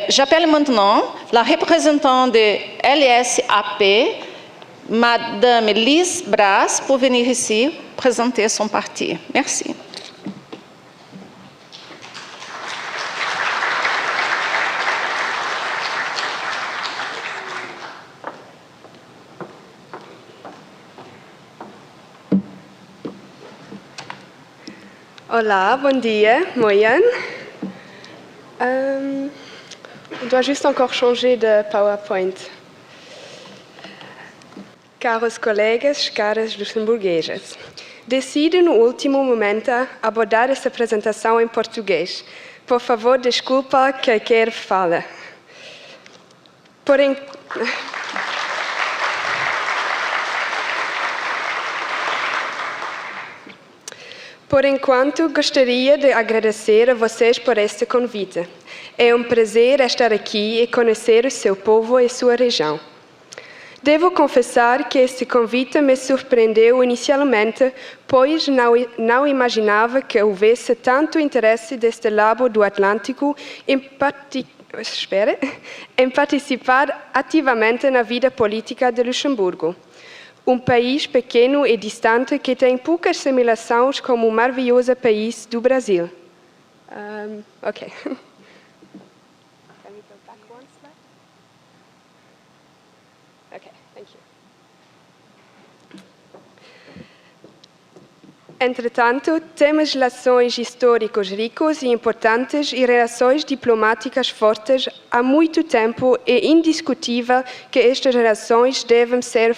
J'appelle maintenant la représentante de l'SAP, Madame Lise Bras, pour venir ici présenter son parti. Merci. Olá, bom dia, Moyen. On doit juste encore changer de PowerPoint. Caros colegas, caras luxemburguesas, decido no último momento abordar essa apresentação em português. Por favor, desculpa que quer falar. Por enquanto, gostaria de agradecer a vocês por este convite. É um prazer estar aqui e conhecer o seu povo e sua região. Devo confessar que este convite me surpreendeu inicialmente, pois não imaginava que houvesse tanto interesse deste lado do Atlântico em participar ativamente na vida política de Luxemburgo. Um país pequeno e distante que tem poucas semelhanças com o maravilhoso país do Brasil. Ok. Can we go back one slide? Ok, thank you. Entretanto, temos relações históricas ricas e importantes e relações diplomáticas fortes há muito tempo. É indiscutível que estas relações devem ser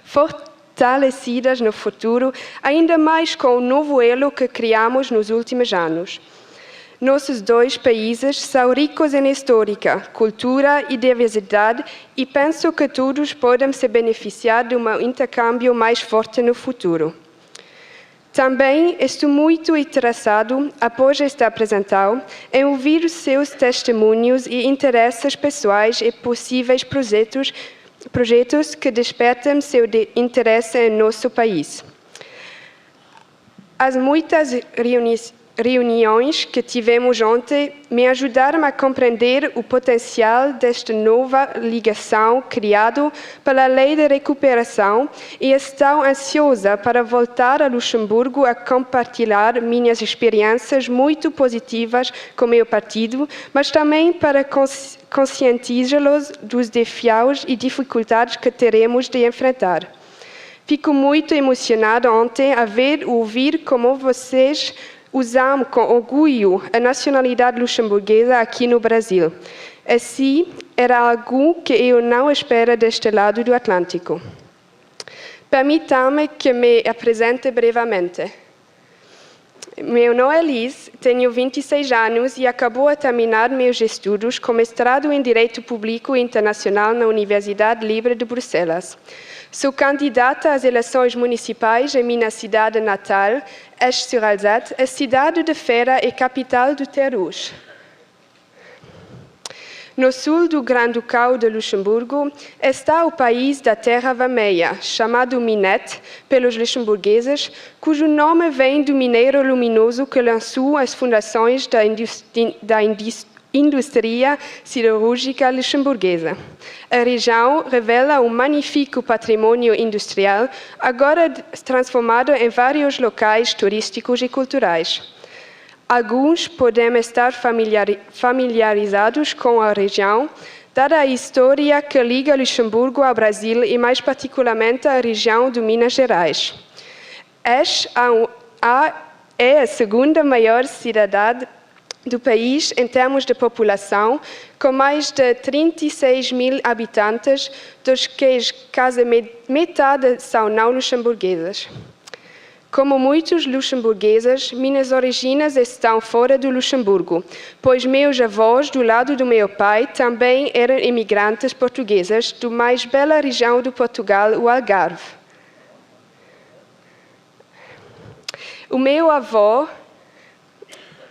fortalecidas no futuro, ainda mais com o novo elo que criamos nos últimos anos. Nossos dois países são ricos em história, cultura e diversidade e penso que todos podem se beneficiar de um intercâmbio mais forte no futuro. Também estou muito interessado, após esta apresentação, em ouvir os seus testemunhos e interesses pessoais e possíveis projetos que despertem seu interesse em nosso país. As muitas reuniões que tivemos ontem me ajudaram a compreender o potencial desta nova ligação criada pela Lei de Recuperação e estou ansiosa para voltar a Luxemburgo a compartilhar minhas experiências muito positivas com meu partido, mas também para conscientizá-los dos desafios e dificuldades que teremos de enfrentar. Fico muito emocionada ontem a ouvir como vocês usam com orgulho a nacionalidade luxemburguesa aqui no Brasil. Assim, era algo que eu não esperava deste lado do Atlântico. Permitam-me que me apresente brevemente. Meu nome é Liz, tenho 26 anos e acabo de terminar meus estudos com mestrado em Direito Público e Internacional na Universidade Livre de Bruxelas. Sou candidata às eleições municipais em minha cidade natal, Esch-sur-Alzette, a cidade de feira e capital do Terrouz. No sul do Grande-Ducado de Luxemburgo está o país da Terra Vermelha, chamado Minette pelos luxemburgueses, cujo nome vem do mineiro luminoso que lançou as fundações da indústria siderúrgica luxemburguesa. A região revela um magnífico patrimônio industrial, agora transformado em vários locais turísticos e culturais. Alguns podem estar familiarizados com a região, dada a história que liga Luxemburgo ao Brasil e mais particularmente a região de Minas Gerais. Esch é a segunda maior cidade do país em termos de população, com mais de 36 mil habitantes, dos que quase metade são não luxemburgueses. Como muitos luxemburgueses, minhas origens estão fora do Luxemburgo, pois meus avós, do lado do meu pai, também eram imigrantes portugueses da mais bela região do Portugal, o Algarve. O meu avô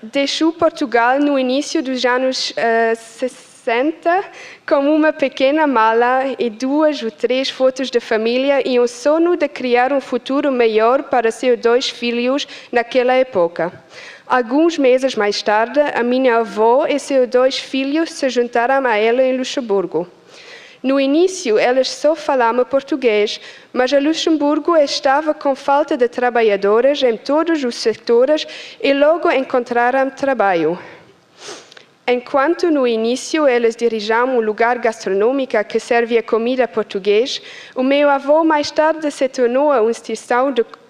deixou Portugal no início dos anos senta com uma pequena mala e 2 ou 3 fotos de família e um sonho de criar um futuro melhor para seus 2 filhos naquela época. Alguns meses mais tarde, a minha avó e seus 2 filhos se juntaram a ela em Luxemburgo. No início, eles só falavam português, mas a Luxemburgo estava com falta de trabalhadores em todos os setores e logo encontraram trabalho. Enquanto no início eles dirigiam um lugar gastronômico que servia comida portuguesa, o meu avô mais tarde se tornou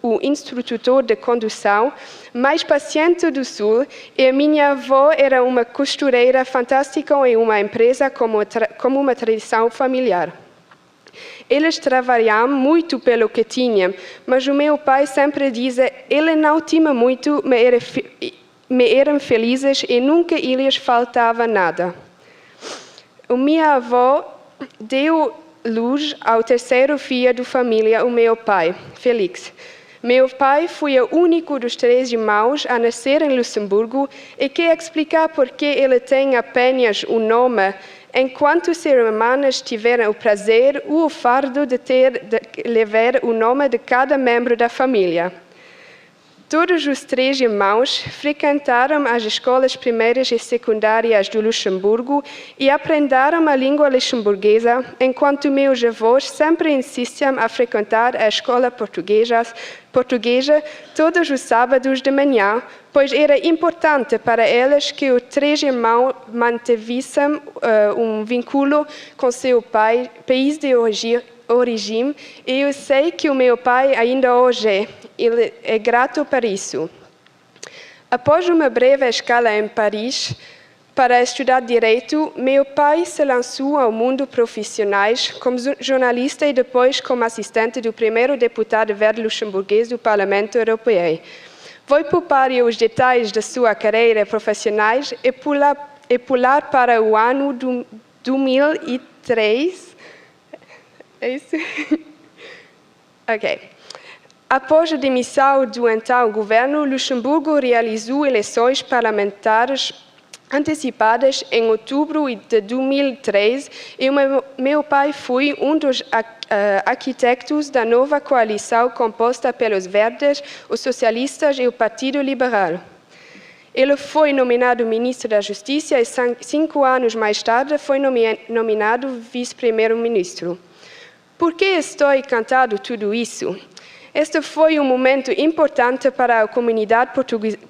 o instrutor de condução mais paciente do Sul e a minha avó era uma costureira fantástica em uma empresa como uma tradição familiar. Eles trabalhavam muito pelo que tinham, mas o meu pai sempre dizia que ele não tinha muito, mas eram felizes e nunca lhes faltava nada. A minha avó deu luz ao terceiro filho da família, o meu pai, Félix. Meu pai foi o único dos 3 irmãos a nascer em Luxemburgo e quer explicar por que ele tem apenas um nome, enquanto seus irmãos tiveram o prazer ou o fardo de levar o nome de cada membro da família. Todos os 3 irmãos frequentaram as escolas primárias e secundárias do Luxemburgo e aprenderam a língua luxemburguesa, enquanto meus avós sempre insistiam a frequentar a escola portuguesa todos os sábados de manhã, pois era importante para eles que os 3 irmãos mantivessem um vínculo com seu país de origem, e eu sei que o meu pai ainda hoje ele é grato por isso. Após uma breve escala em Paris para estudar Direito, meu pai se lançou ao mundo profissional como jornalista e depois como assistente do primeiro deputado verde luxemburguês do Parlamento Europeu. Vou poupar os detalhes da sua carreira profissional e pular para o ano 2003. É isso? Ok. Após a demissão do então governo, Luxemburgo realizou eleições parlamentares antecipadas em outubro de 2003 e meu pai foi um dos arquitetos da nova coalição composta pelos Verdes, os Socialistas e o Partido Liberal. Ele foi nomeado ministro da Justiça e 5 anos mais tarde foi nomeado vice-primeiro-ministro. Por que estou contando tudo isso? Este foi um momento importante para a comunidade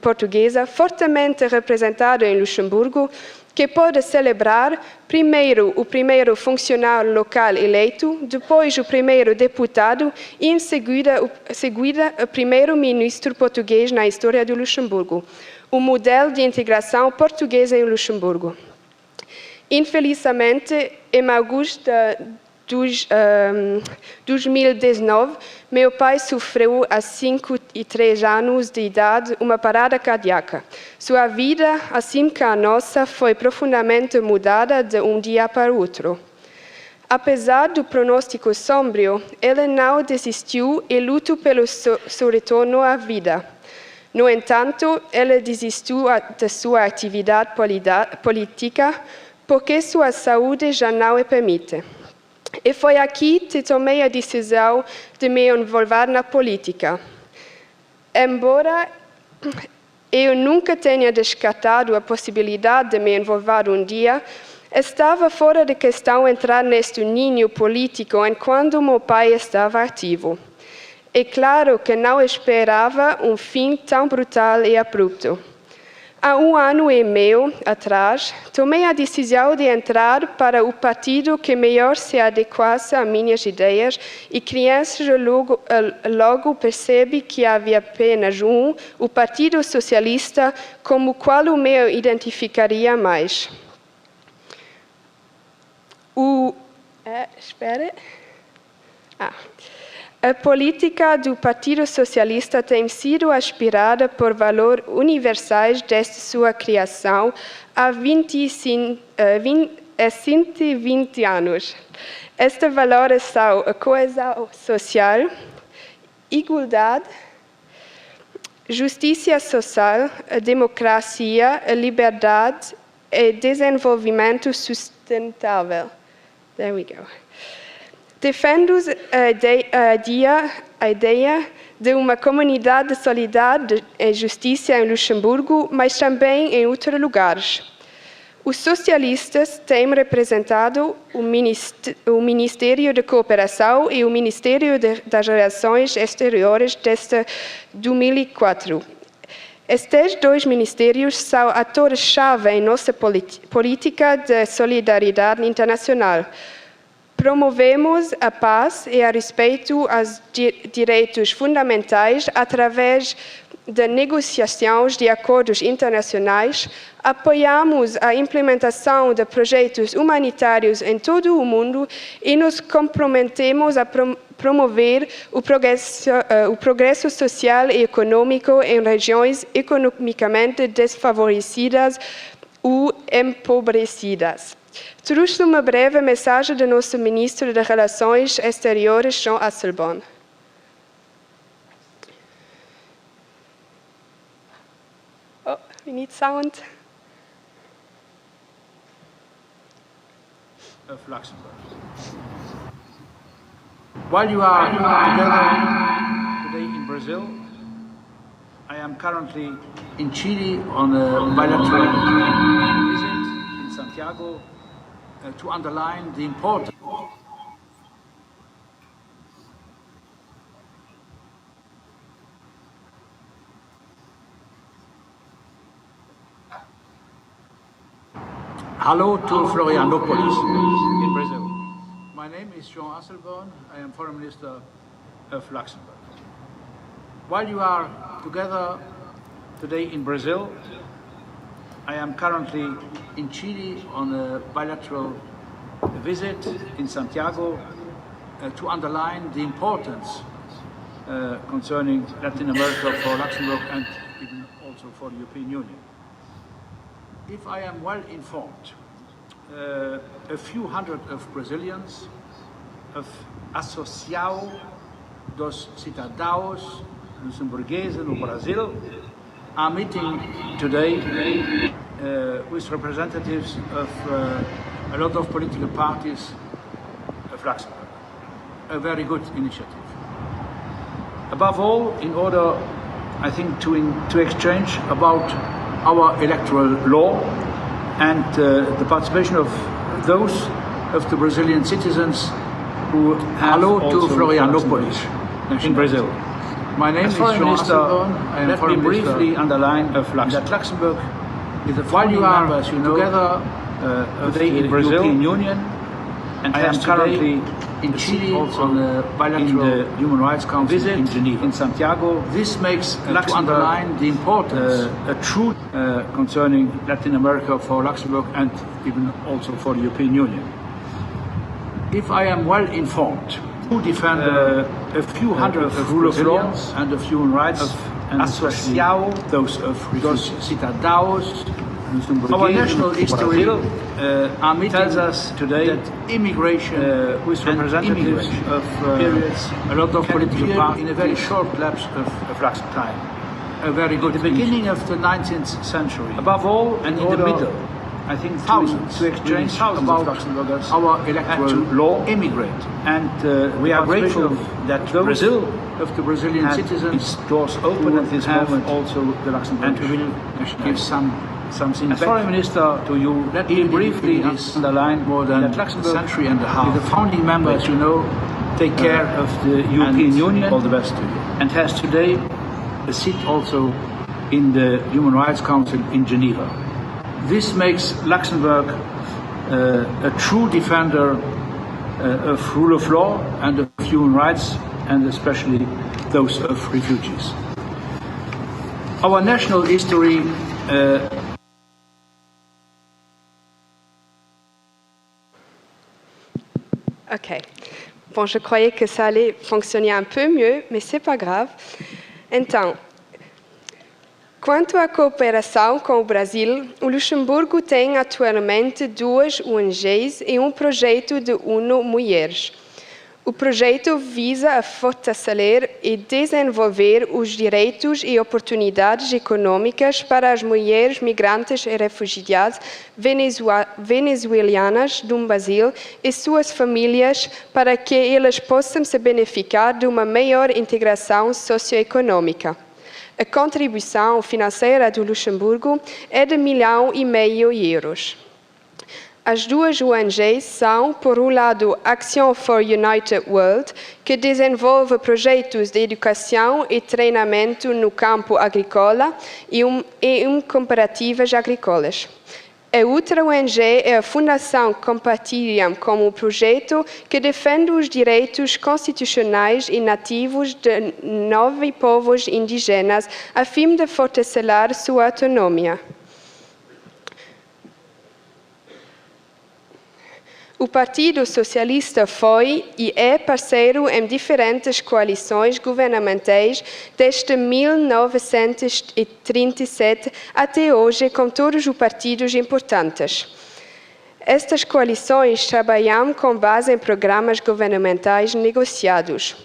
portuguesa fortemente representada em Luxemburgo, que pode celebrar primeiro o primeiro funcionário local eleito, depois o primeiro deputado e em seguida o primeiro-ministro português na história do Luxemburgo, o modelo de integração portuguesa em Luxemburgo. Infelizmente, em agosto de 2019, meu pai sofreu a 53 anos de idade uma parada cardíaca. Sua vida, assim como a nossa, foi profundamente mudada de um dia para o outro. Apesar do pronóstico sombrio, ele não desistiu e lutou pelo seu retorno à vida. No entanto, ele desistiu de sua atividade política porque sua saúde já não o permite. E foi aqui que tomei a decisão de me envolver na política. Embora eu nunca tenha descartado a possibilidade de me envolver um dia, estava fora de questão entrar neste ninho político enquanto meu pai estava ativo. É claro que não esperava um fim tão brutal e abrupto. Há 1 ano e meio atrás, tomei a decisão de entrar para o partido que melhor se adequasse às minhas ideias e criança logo percebi que havia apenas o Partido Socialista, como o qual eu me identificaria mais. A política do Partido Socialista tem sido aspirada por valores universais desde sua criação há 120 anos. Estes valores são a coesão social, igualdade, justiça social, a democracia, a liberdade e desenvolvimento sustentável. There we go. Defendo a ideia de uma comunidade de solidariedade e justiça em Luxemburgo, mas também em outros lugares. Os socialistas têm representado o Ministério da Cooperação e o Ministério das Relações Exteriores desde 2004. Estes dois ministérios são atores-chave em nossa política de solidariedade internacional. Promovemos a paz e o respeito aos direitos fundamentais através de negociações de acordos internacionais, apoiamos a implementação de projetos humanitários em todo o mundo e nos comprometemos a promover o progresso social e econômico em regiões economicamente desfavorecidas ou empobrecidas. Trouxe uma breve mensagem do nosso Ministro das Relações Exteriores, Jean Asselborn. Oh, we need sound. Of Luxembourg. While you are together today in Brazil, I am currently in Chile on a bilateral visit in Santiago to underline the importance Hello to Florianopolis in Brazil. My name is Jean Asselborn. I am Foreign Minister of Luxembourg. While you are together today in Brazil, I am currently in Chile on a bilateral visit in Santiago to underline the importance concerning Latin America for Luxembourg and even also for the European Union. If I am well informed, a few hundred of Brazilians, of Associação dos Cidadãos Luxemburgueses no Brasil, are meeting today with representatives of a lot of political parties of Luxembourg. A very good initiative. Above all, in order, I think, to exchange about our electoral law and the participation of those of the Brazilian citizens who have to Florianopolis in Brazil. My name is Jean Asselborn. I am Foreign Minister. Let me briefly underline that Luxembourg is a founding member, as you know, together today in Brazil, European Union, and I am currently in Chile on a bilateral Human Rights Council visit in Geneva, in Santiago. This makes to underline the importance a truth concerning Latin America for Luxembourg and even also for the European Union. If I am well informed, who defend a few hundred of rule of law and of human rights, and Associação dos Cidadãos. Our national history tells us today that immigration with representatives of periods, a lot of political parties in a very short lapse of time. A very good. At the beginning of the 19th century, above all, and in the middle, I think thousands to exchange thousands about of Luxembourgers our electoral law immigrate, and we are grateful that Brazil of the Brazilian citizens doors open at this moment also the Luxembourg, and we will give something as Foreign Minister to you. Let me briefly underline more than a century and a half. The founding member, as you know, take care of the European Union. All the best to you. And has today a seat also in the Human Rights Council in Geneva. This makes Luxembourg a true defender of rule of law and of human rights, and especially those of refugees. Our national history Ok. Bon, je croyais que ça allait fonctionner un peu mieux, mais c'est pas grave. Então, quanto à cooperação com o Brasil, o Luxemburgo tem atualmente 2 ONGs e um projeto de ONU Mulheres. O projeto visa a fortalecer e desenvolver os direitos e oportunidades econômicas para as mulheres migrantes e refugiadas venezuelanas do Brasil e suas famílias para que elas possam se beneficiar de uma maior integração socioeconômica. A contribuição financeira do Luxemburgo é de 1,5 milhão de euros. As duas ONGs são, por um lado, Action for United World, que desenvolve projetos de educação e treinamento no campo agrícola e cooperativas agrícolas. A outra ONG é a Fundação Compartilham, como projeto que defende os direitos constitucionais e nativos de 9 povos indígenas, a fim de fortalecer sua autonomia. O Partido Socialista foi e é parceiro em diferentes coalições governamentais desde 1937 até hoje com todos os partidos importantes. Estas coalições trabalham com base em programas governamentais negociados.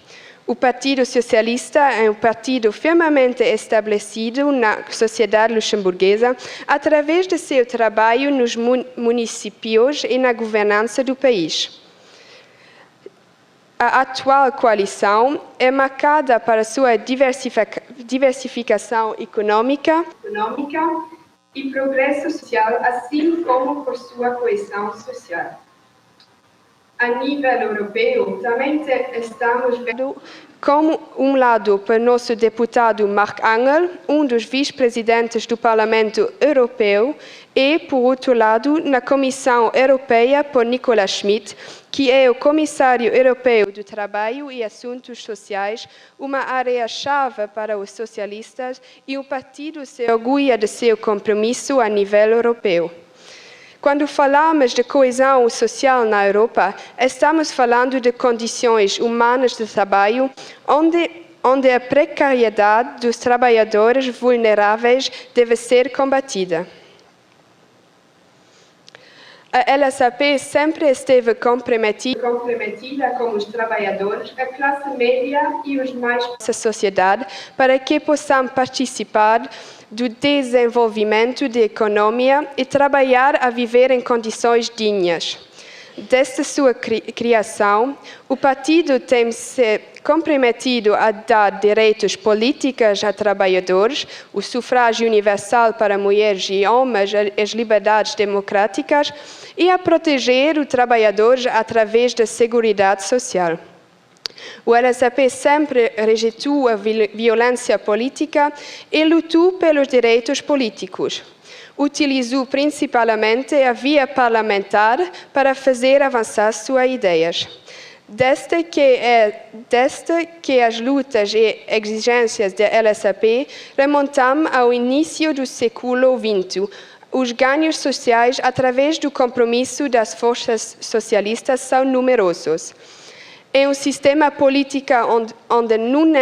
O Partido Socialista é um partido firmemente estabelecido na sociedade luxemburguesa através de seu trabalho nos municípios e na governança do país. A atual coalição é marcada para sua diversificação econômica e progresso social, assim como por sua coesão social. A nível europeu, também estamos vendo como um lado para nosso deputado Marc Angel, um dos vice-presidentes do Parlamento Europeu, e, por outro lado, na Comissão Europeia por Nicolas Schmit, que é o Comissário Europeu do Trabalho e Assuntos Sociais, uma área-chave para os socialistas, e o partido se orgulha de seu compromisso a nível europeu. Quando falamos de coesão social na Europa, estamos falando de condições humanas de trabalho, onde a precariedade dos trabalhadores vulneráveis deve ser combatida. A LSAP sempre esteve comprometida com os trabalhadores, a classe média e os mais da sociedade para que possam participar do desenvolvimento da economia e trabalhar a viver em condições dignas. Desde sua criação, o partido tem se comprometido a dar direitos políticos a trabalhadores, o sufrágio universal para mulheres e homens, as liberdades democráticas e a proteger os trabalhadores através da seguridade social. O LSAP sempre rejeitou a violência política e lutou pelos direitos políticos. Utilizou principalmente a via parlamentar para fazer avançar suas ideias. Desde que as lutas e exigências da LSAP remontam ao início do século XX, os ganhos sociais através do compromisso das forças socialistas são numerosos. Em um sistema político onde nenhum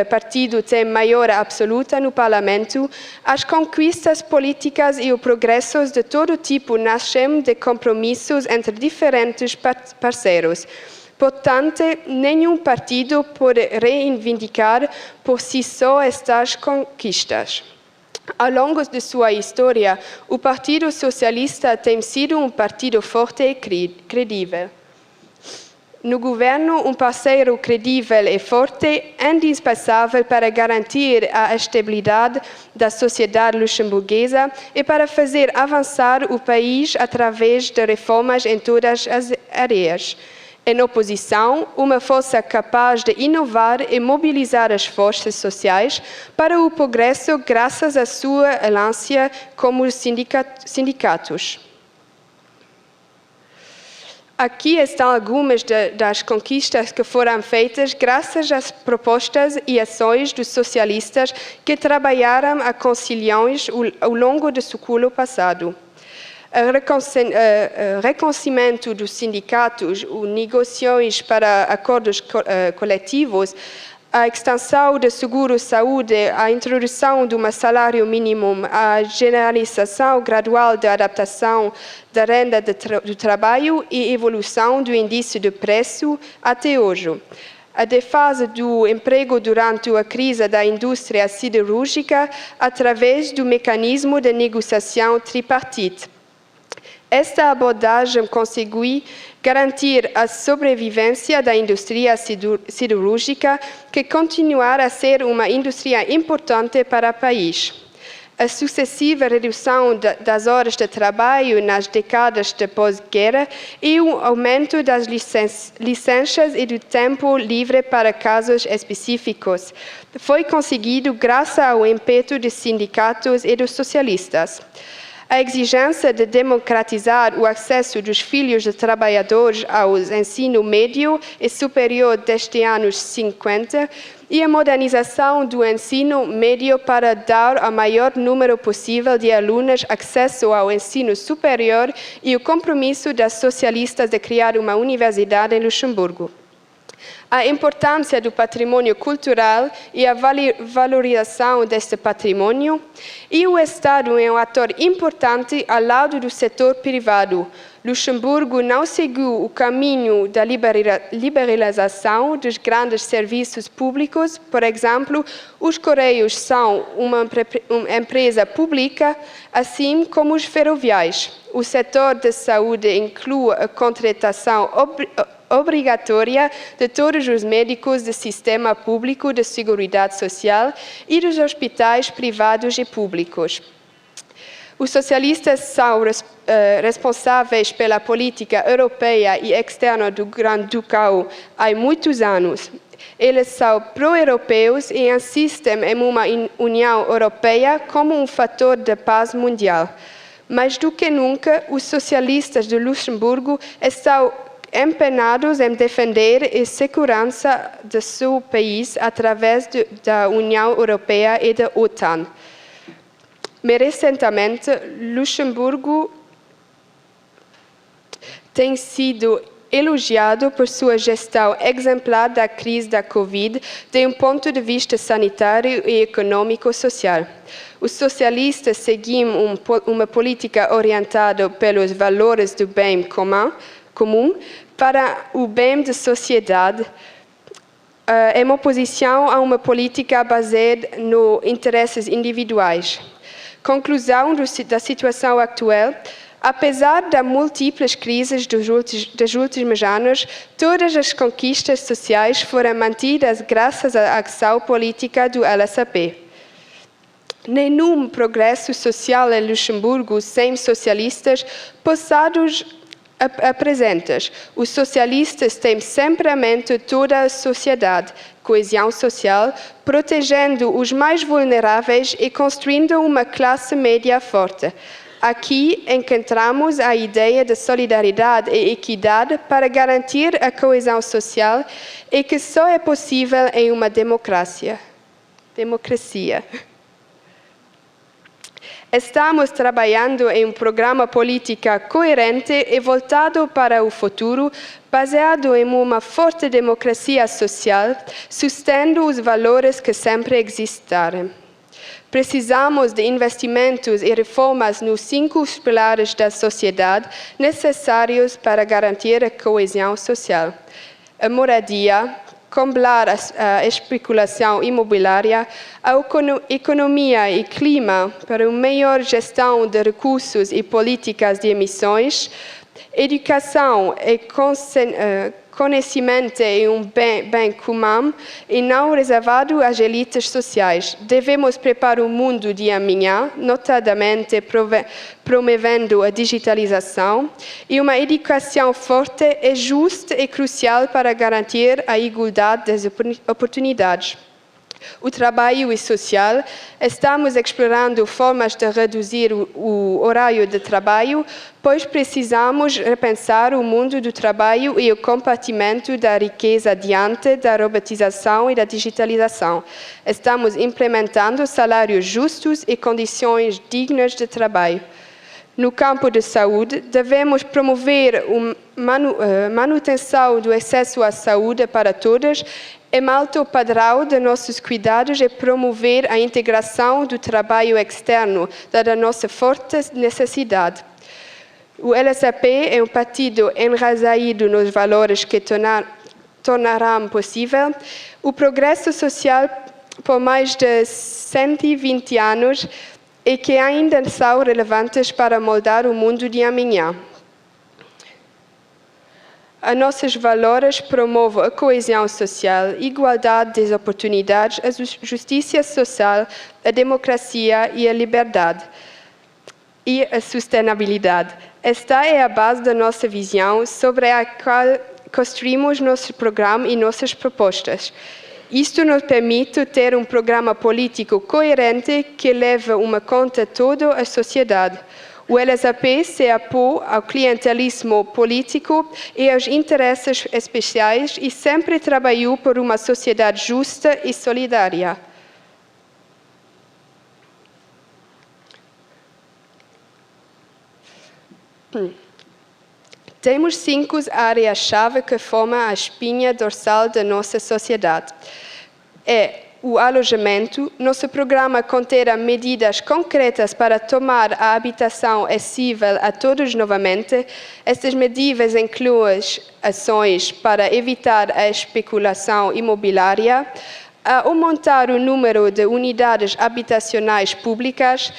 partido tem maioria absoluta no parlamento, as conquistas políticas e os progressos de todo tipo nascem de compromissos entre diferentes parceiros. Portanto, nenhum partido pode reivindicar por si só estas conquistas. Ao longo de sua história, o Partido Socialista tem sido um partido forte e credível. No governo, um parceiro credível e forte é indispensável para garantir a estabilidade da sociedade luxemburguesa e para fazer avançar o país através de reformas em todas as áreas. Em oposição, uma força capaz de inovar e mobilizar as forças sociais para o progresso graças à sua aliança com os sindicatos. Aqui estão algumas das conquistas que foram feitas graças às propostas e ações dos socialistas que trabalharam a conciliações ao longo do século passado. O reconhecimento dos sindicatos, as negociações para acordos coletivos, a extensão do seguro-saúde, a introdução de um salário mínimo, a generalização gradual da adaptação da renda do trabalho e evolução do índice de preço até hoje. A defesa do emprego durante a crise da indústria siderúrgica através do mecanismo de negociação tripartite. Esta abordagem conseguiu garantir a sobrevivência da indústria siderúrgica, que continuará a ser uma indústria importante para o país. A sucessiva redução das horas de trabalho nas décadas de pós-guerra e o aumento das licenças e do tempo livre para casos específicos foi conseguido graças ao empenho dos sindicatos e dos socialistas. A exigência de democratizar o acesso dos filhos de trabalhadores ao ensino médio e superior desde anos 50 e a modernização do ensino médio para dar ao maior número possível de alunos acesso ao ensino superior e o compromisso das socialistas de criar uma universidade em Luxemburgo. A importância do patrimônio cultural e a valorização deste patrimônio, e o Estado é um ator importante ao lado do setor privado. Luxemburgo não seguiu o caminho da liberalização dos grandes serviços públicos. Por exemplo, os Correios são uma empresa pública, assim como os ferroviários. O setor de saúde inclui a contratação obrigatória de todos os médicos do sistema público de seguridade social e dos hospitais privados e públicos. Os socialistas são responsáveis pela política europeia e externa do Grande-Ducado há muitos anos. Eles são pró-europeus e insistem em uma União Europeia como um fator de paz mundial. Mais do que nunca, os socialistas de Luxemburgo estão empenhados em defender a segurança do seu país através da União Europeia e da OTAN. Mais recentemente, Luxemburgo tem sido elogiado por sua gestão exemplar da crise da Covid, de um ponto de vista sanitário e econômico-social. Os socialistas seguem uma política orientada pelos valores do bem comum para o bem da sociedade, em oposição a uma política baseada nos interesses individuais. Conclusão da situação atual: apesar das múltiplas crises dos últimos anos, todas as conquistas sociais foram mantidas graças à ação política do LSAP. Nenhum progresso social em Luxemburgo sem socialistas passados apresentas. Os socialistas têm sempre em mente toda a sociedade, coesão social, protegendo os mais vulneráveis e construindo uma classe média forte. Aqui encontramos a ideia de solidariedade e equidade para garantir a coesão social e que só é possível em uma democracia. Estamos trabalhando em um programa político coerente e voltado para o futuro, baseado em uma forte democracia social, sustendo os valores que sempre existiram. Precisamos de investimentos e reformas nos 5 pilares da sociedade necessários para garantir a coesão social: a moradia, combater a especulação imobiliária, a economia e clima para uma melhor gestão de recursos e políticas de emissões, educação e conhecimento é um bem comum e não reservado às elites sociais. Devemos preparar o mundo de amanhã, notadamente promovendo a digitalização, e uma educação forte e justa é crucial para garantir a igualdade das oportunidades. O trabalho e social: estamos explorando formas de reduzir o horário de trabalho, pois precisamos repensar o mundo do trabalho e o compartimento da riqueza diante da robotização e da digitalização. Estamos implementando salários justos e condições dignas de trabalho. No campo de saúde, devemos promover a manutenção do acesso à saúde para todos em alto padrão de nossos cuidados e promover a integração do trabalho externo, dada a nossa forte necessidade. O LSAP é um partido enraizado nos valores que tornarão possível o progresso social por mais de 120 anos e que ainda são relevantes para moldar o mundo de amanhã. Os nossos valores promovem a coesão social, a igualdade de oportunidades, a justiça social, a democracia e a liberdade e a sustentabilidade. Esta é a base da nossa visão sobre a qual construímos nosso programa e nossas propostas. Isto nos permite ter um programa político coerente que leve uma conta a toda a sociedade. O LSAP se opõe ao clientelismo político e aos interesses especiais e sempre trabalhou por uma sociedade justa e solidária. Temos 5 áreas-chave que formam a espinha dorsal da nossa sociedade. O alojamento. Nosso programa conterá medidas concretas para tornar a habitação acessível a todos novamente. Estas medidas incluem ações para evitar a especulação imobiliária, aumentar o número de unidades habitacionais públicas,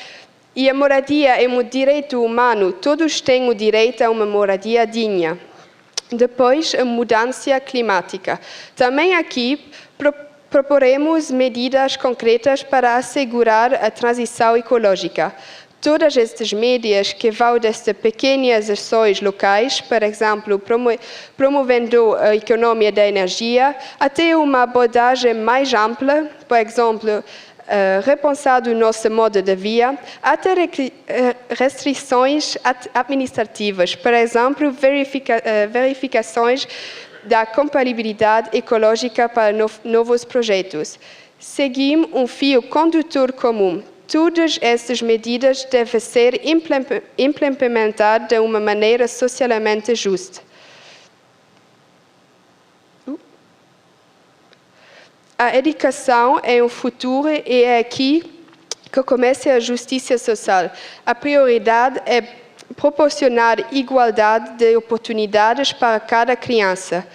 e a moradia é um direito humano. Todos têm o direito a uma moradia digna. Depois, a mudança climática. Também aqui proporemos medidas concretas para assegurar a transição ecológica. Todas estas medidas que vão desde pequenas ações locais, por exemplo, promovendo a economia da energia, até uma abordagem mais ampla, por exemplo, repensar o nosso modo de vida, até restrições administrativas, por exemplo, verificações da compatibilidade ecológica para novos projetos. Seguimos um fio condutor comum. Todas estas medidas devem ser implementadas de uma maneira socialmente justa. A educação é um futuro e é aqui que começa a justiça social. A prioridade é proporcionar igualdade de oportunidades para cada criança.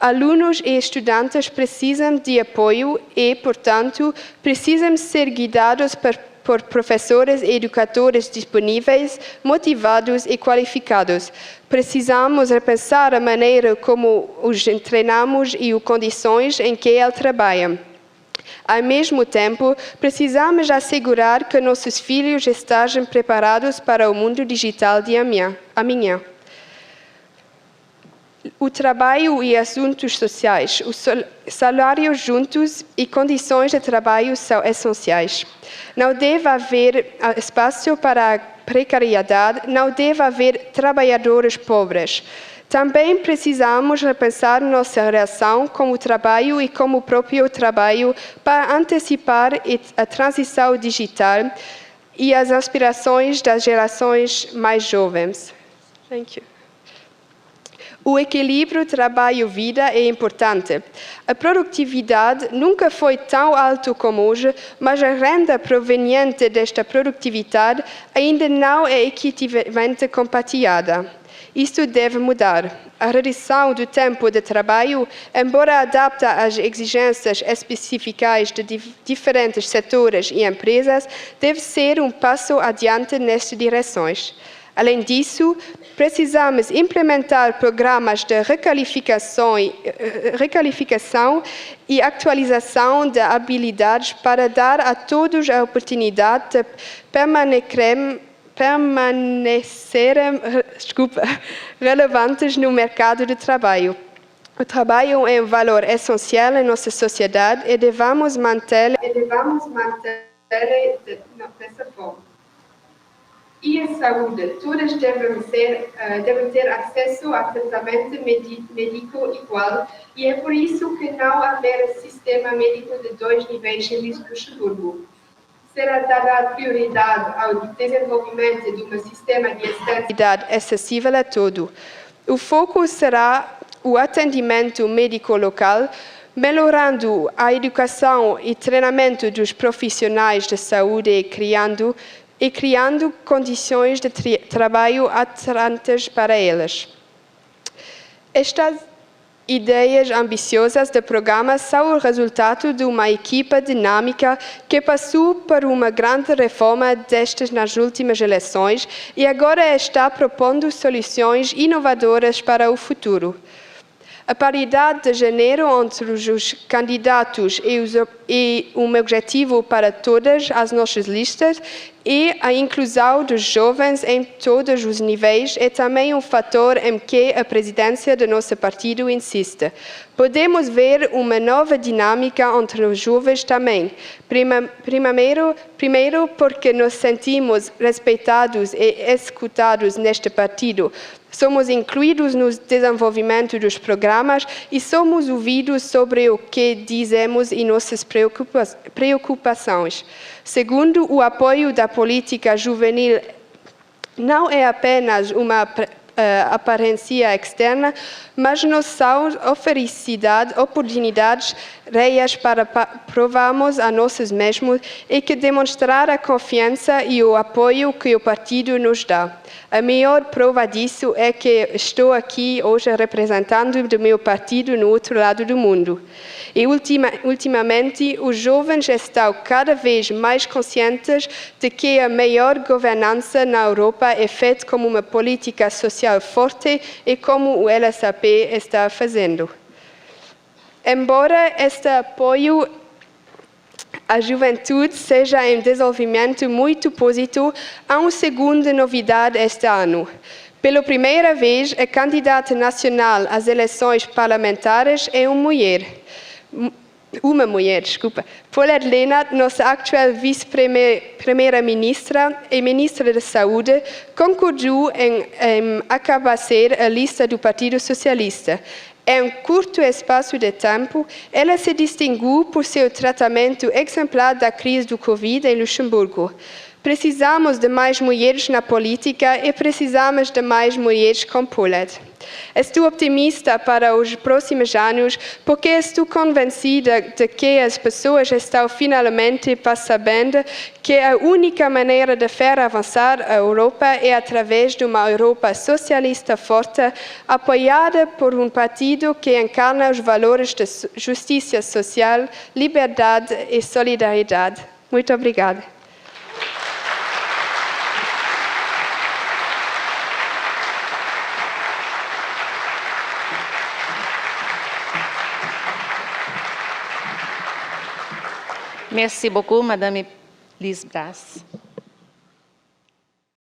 Alunos e estudantes precisam de apoio e, portanto, precisam ser guiados por professores e educadores disponíveis, motivados e qualificados. Precisamos repensar a maneira como os treinamos e as condições em que eles trabalham. Ao mesmo tempo, precisamos assegurar que nossos filhos estejam preparados para o mundo digital de amanhã. O trabalho e assuntos sociais, os salários juntos e condições de trabalho são essenciais. Não deve haver espaço para a precariedade, não deve haver trabalhadores pobres. Também precisamos repensar nossa relação com o trabalho e com o próprio trabalho para antecipar a transição digital e as aspirações das gerações mais jovens. Thank you. O equilíbrio trabalho-vida é importante. A produtividade nunca foi tão alta como hoje, mas a renda proveniente desta produtividade ainda não é equitativamente compartilhada. Isto deve mudar. A redução do tempo de trabalho, embora adapte às exigências específicas de diferentes setores e empresas, deve ser um passo adiante nestas direções. Além disso, precisamos implementar programas de requalificação e atualização de habilidades para dar a todos a oportunidade de permanecerem relevantes no mercado de trabalho. O trabalho é um valor essencial em nossa sociedade e devemos mantê-lo dessa forma. E a saúde. Todas devem ter acesso a tratamento médico igual e é por isso que não haverá sistema médico de 2 níveis em Luxemburgo. será dada prioridade ao desenvolvimento de um sistema de estabilidade acessível a todos. O foco será o atendimento médico local, melhorando a educação e treinamento dos profissionais de saúde e criando condições de trabalho atraentes para eles. Estas ideias ambiciosas do programa são o resultado de uma equipa dinâmica que passou por uma grande reforma destas nas últimas eleições e agora está propondo soluções inovadoras para o futuro. A paridade de gênero entre os candidatos é um objetivo para todas as nossas listas e a inclusão dos jovens em todos os níveis é também um fator em que a presidência do nosso partido insiste. Podemos ver uma nova dinâmica entre os jovens também. Primeiro porque nos sentimos respeitados e escutados neste partido. Somos incluídos no desenvolvimento dos programas e somos ouvidos sobre o que dizemos e nossas preocupações. Segundo, o apoio da política juvenil não é apenas uma aparência externa, mas nos são oferecidas oportunidades reais para provarmos a nós mesmos e que demonstrar a confiança e o apoio que o partido nos dá. A maior prova disso é que estou aqui hoje representando o meu partido no outro lado do mundo. E ultimamente, os jovens estão cada vez mais conscientes de que a melhor governança na Europa é feita com uma política social forte e como o LSAP está fazendo. Embora este apoio à juventude seja em desenvolvimento muito positivo, há uma segunda novidade este ano. Pela primeira vez, a candidata nacional às eleições parlamentares é uma mulher. Paula Lenart, nossa atual vice-primeira-ministra e ministra da Saúde, concordou em acabar a lista do Partido Socialista. Em um curto espaço de tempo, ela se distinguiu por seu tratamento exemplar da crise do Covid em Luxemburgo. Precisamos de mais mulheres na política e precisamos de mais mulheres como Paula. Estou optimista para os próximos anos porque estou convencida de que as pessoas estão finalmente percebendo que a única maneira de fazer avançar a Europa é através de uma Europa socialista forte, apoiada por um partido que encarna os valores de justiça social, liberdade e solidariedade. Muito obrigada. Merci beaucoup, Madame Lise Bras.